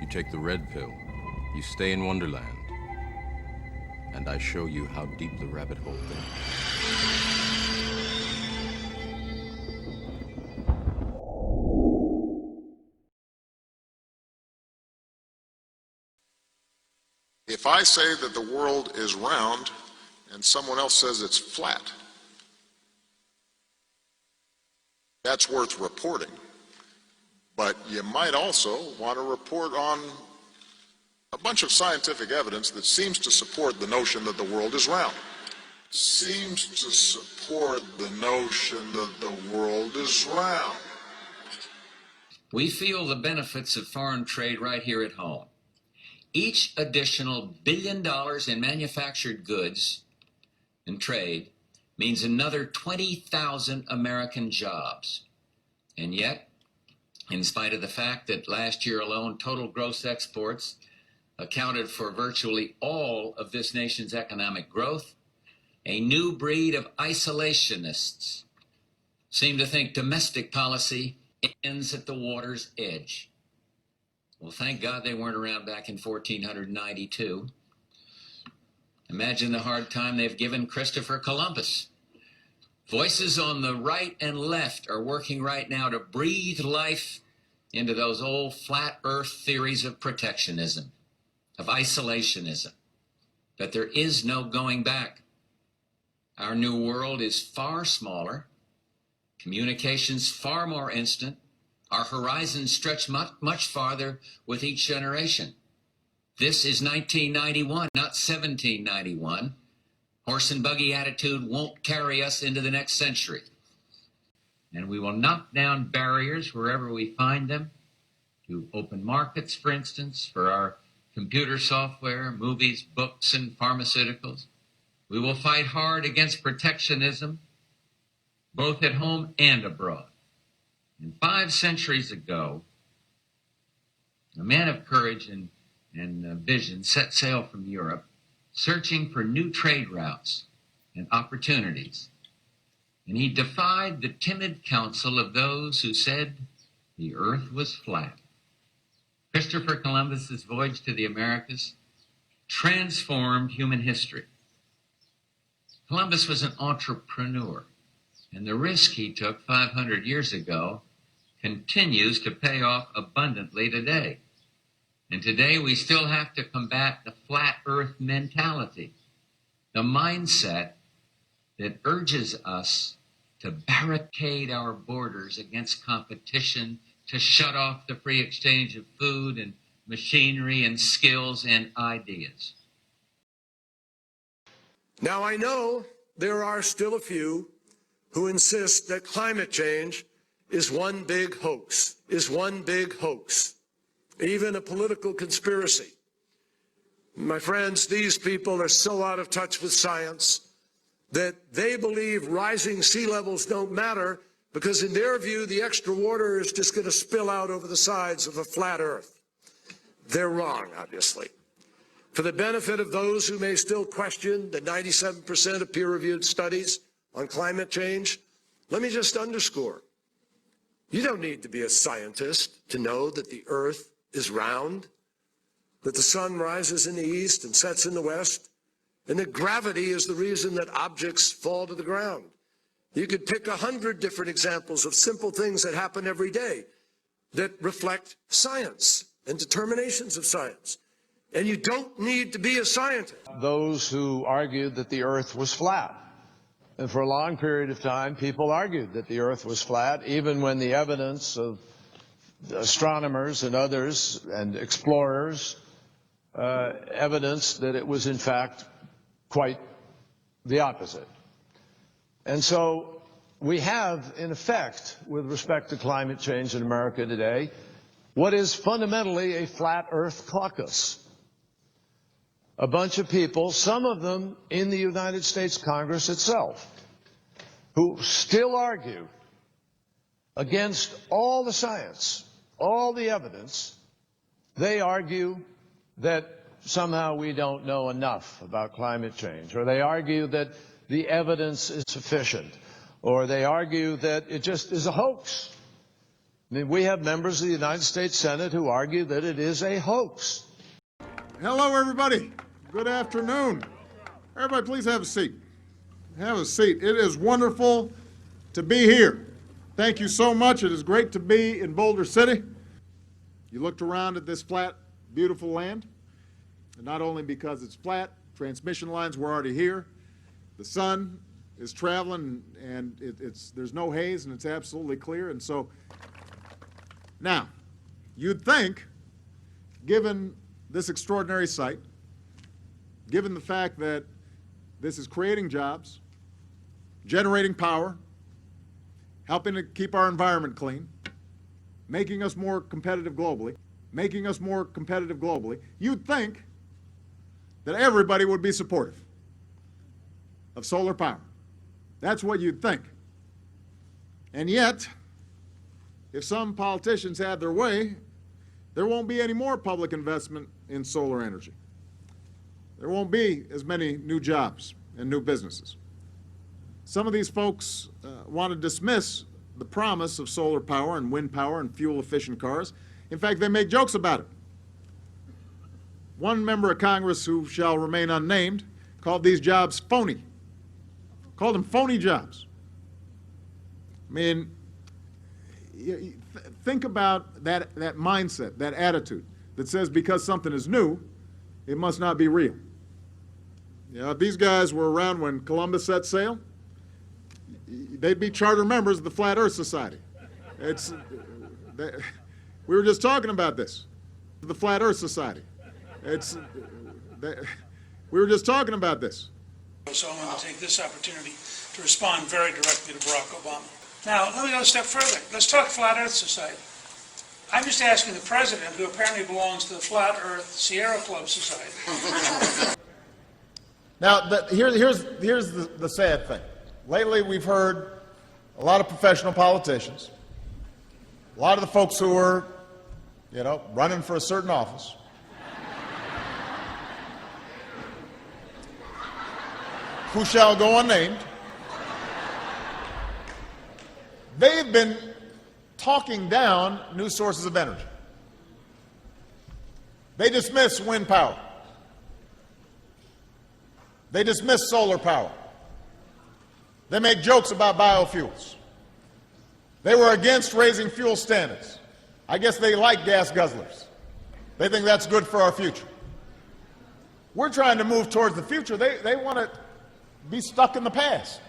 take the red pill, you stay in Wonderland, and I show you how deep the rabbit hole goes. If I say that the world is round and someone else says it's flat, that's worth reporting. But you might also want to report on a bunch of scientific evidence that seems to support the notion that the world is round. Seems to support the notion that the world is round. We feel the benefits of foreign trade right here at home. Each additional $1 billion in manufactured goods and trade means another 20,000 American jobs. And yet, in spite of the fact that last year alone, total gross exports accounted for virtually all of this nation's economic growth, a new breed of isolationists seem to think domestic policy ends at the water's edge. Well, thank God they weren't around back in 1492. Imagine the hard time they've given Christopher Columbus. Voices on the right and left are working right now to breathe life into those old flat earth theories of protectionism, of isolationism, that there is no going back. Our new world is far smaller, communications far more instant, our horizons stretch much farther with each generation. This is 1991, not 1791. Horse and buggy attitude won't carry us into the next century. And we will knock down barriers wherever we find them, to open markets, for instance, for our computer software, movies, books, and pharmaceuticals. We will fight hard against protectionism, both at home and abroad. And 5 centuries ago, a man of courage and vision set sail from Europe, searching for new trade routes and opportunities. And he defied the timid counsel of those who said the earth was flat. Christopher Columbus's voyage to the Americas transformed human history. Columbus was an entrepreneur, and the risk he took 500 years ago continues to pay off abundantly today. And today we still have to combat the flat earth mentality, the mindset that urges us to barricade our borders against competition, to shut off the free exchange of food and machinery and skills and ideas. Now, I know there are still a few who insist that climate change is one big hoax, even a political conspiracy. My friends, these people are so out of touch with science that they believe rising sea levels don't matter because in their view, the extra water is just going to spill out over the sides of a flat earth. They're wrong, obviously. For the benefit of those who may still question the 97% of peer-reviewed studies on climate change, let me just underscore. You don't need to be a scientist to know that the earth is round, that the sun rises in the east and sets in the west, and that gravity is the reason that objects fall to the ground. You could pick 100 different examples of simple things that happen every day that reflect science and determinations of science. And you don't need to be a scientist. Those who argued that the earth was flat. And for a long period of time, people argued that the earth was flat, even when the evidence of astronomers and others and explorers evidenced that it was in fact quite the opposite. And so we have, in effect, with respect to climate change in America today, what is fundamentally a flat earth caucus. A bunch of people, some of them in the United States Congress itself, who still argue against all the science, all the evidence. They argue that somehow we don't know enough about climate change, or they argue that the evidence is sufficient, or they argue that it just is a hoax. I mean, we have members of the United States Senate who argue that it is a hoax. Hello, everybody. Good afternoon. Everybody, please have a seat. Have a seat. It is wonderful to be here. Thank you so much. It is great to be in Boulder City. You looked around at this flat, beautiful land, and not only because it's flat, transmission lines were already here. The sun is traveling, and there's no haze, and it's absolutely clear. And so, now, you'd think, given this extraordinary site, given the fact that this is creating jobs, generating power, helping to keep our environment clean, making us more competitive globally, you'd think that everybody would be supportive of solar power. That's what you'd think. And yet, if some politicians had their way, there won't be any more public investment in solar energy. There won't be as many new jobs and new businesses. Some of these folks want to dismiss the promise of solar power and wind power and fuel-efficient cars. In fact, they make jokes about it. One member of Congress, who shall remain unnamed, called these jobs phony. Called them phony jobs. I mean, think about that mindset, that attitude that says because something is new, it must not be real. You know, if these guys were around when Columbus set sail, they'd be charter members of the Flat Earth Society. We were just talking about this, the Flat Earth Society. We were just talking about this. So I'm going to take this opportunity to respond very directly to Barack Obama. Now, let me go a step further. Let's talk Flat Earth Society. I'm just asking the president, who apparently belongs to the Flat Earth Sierra Club Society. Now, here's the sad thing. Lately, we've heard a lot of professional politicians, a lot of the folks who are, running for a certain office, who shall go unnamed. They've been talking down new sources of energy. They dismiss wind power. They dismiss solar power. They make jokes about biofuels. They were against raising fuel standards. I guess they like gas guzzlers. They think that's good for our future. We're trying to move towards the future. They want to be stuck in the past.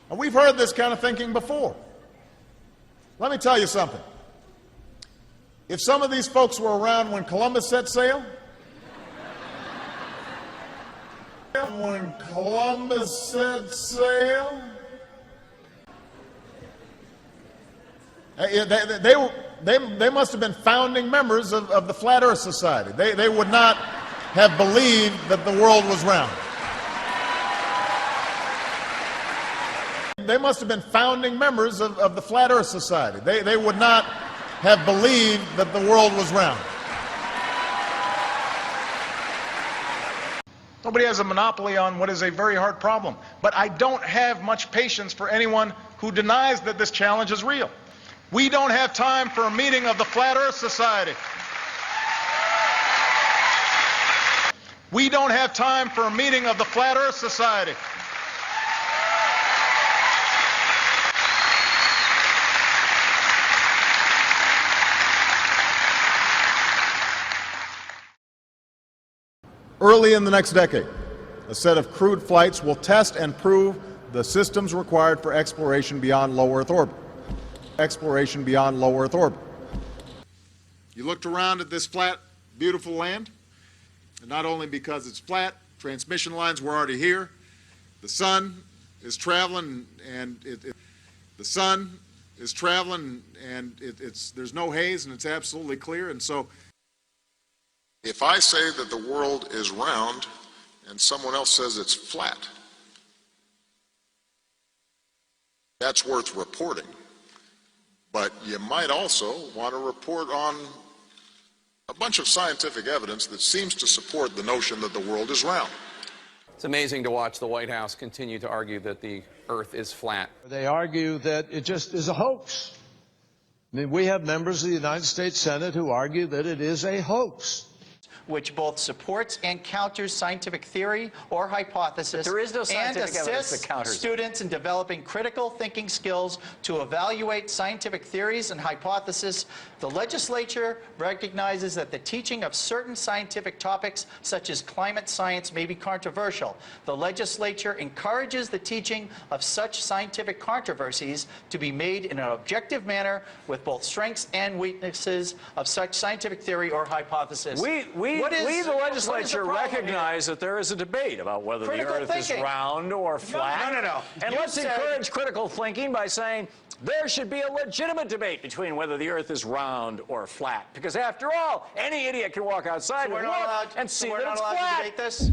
And we've heard this kind of thinking before. Let me tell you something. If some of these folks were around when Columbus set sail, they must have been founding members of the Flat Earth Society. They would not have believed that the world was round. They must have been founding members of the Flat Earth Society. They would not have believed that the world was round. Nobody has a monopoly on what is a very hard problem. But I don't have much patience for anyone who denies that this challenge is real. We don't have time for a meeting of the Flat Earth Society. We don't have time for a meeting of the Flat Earth Society. Early in the next decade, a set of crewed flights will test and prove the systems required for exploration beyond low Earth orbit. You looked around at this flat, beautiful land, and not only because it's flat, transmission lines were already here. The sun is traveling, and there's no haze, and it's absolutely clear. And so, if I say that the world is round and someone else says it's flat, that's worth reporting. But you might also want to report on a bunch of scientific evidence that seems to support the notion that the world is round. It's amazing to watch the White House continue to argue that the Earth is flat. They argue that it just is a hoax. I mean, we have members of the United States Senate who argue that it is a hoax. Which both supports and counters scientific theory or hypothesis, there is no scientific and evidence that assists counters it. students in developing critical thinking skills to evaluate scientific theories and hypotheses. The legislature recognizes that the teaching of certain scientific topics, such as climate science, may be controversial. The legislature encourages the teaching of such scientific controversies to be made in an objective manner with both strengths and weaknesses of such scientific theory or hypothesis. We, the legislature, recognize that there is a debate about whether the Earth is round or flat. No. And You let's said- encourage critical thinking by saying there should be a legitimate debate between whether the Earth is round or flat. Because after all, any idiot can walk outside and look and see that it's flat. Debate this?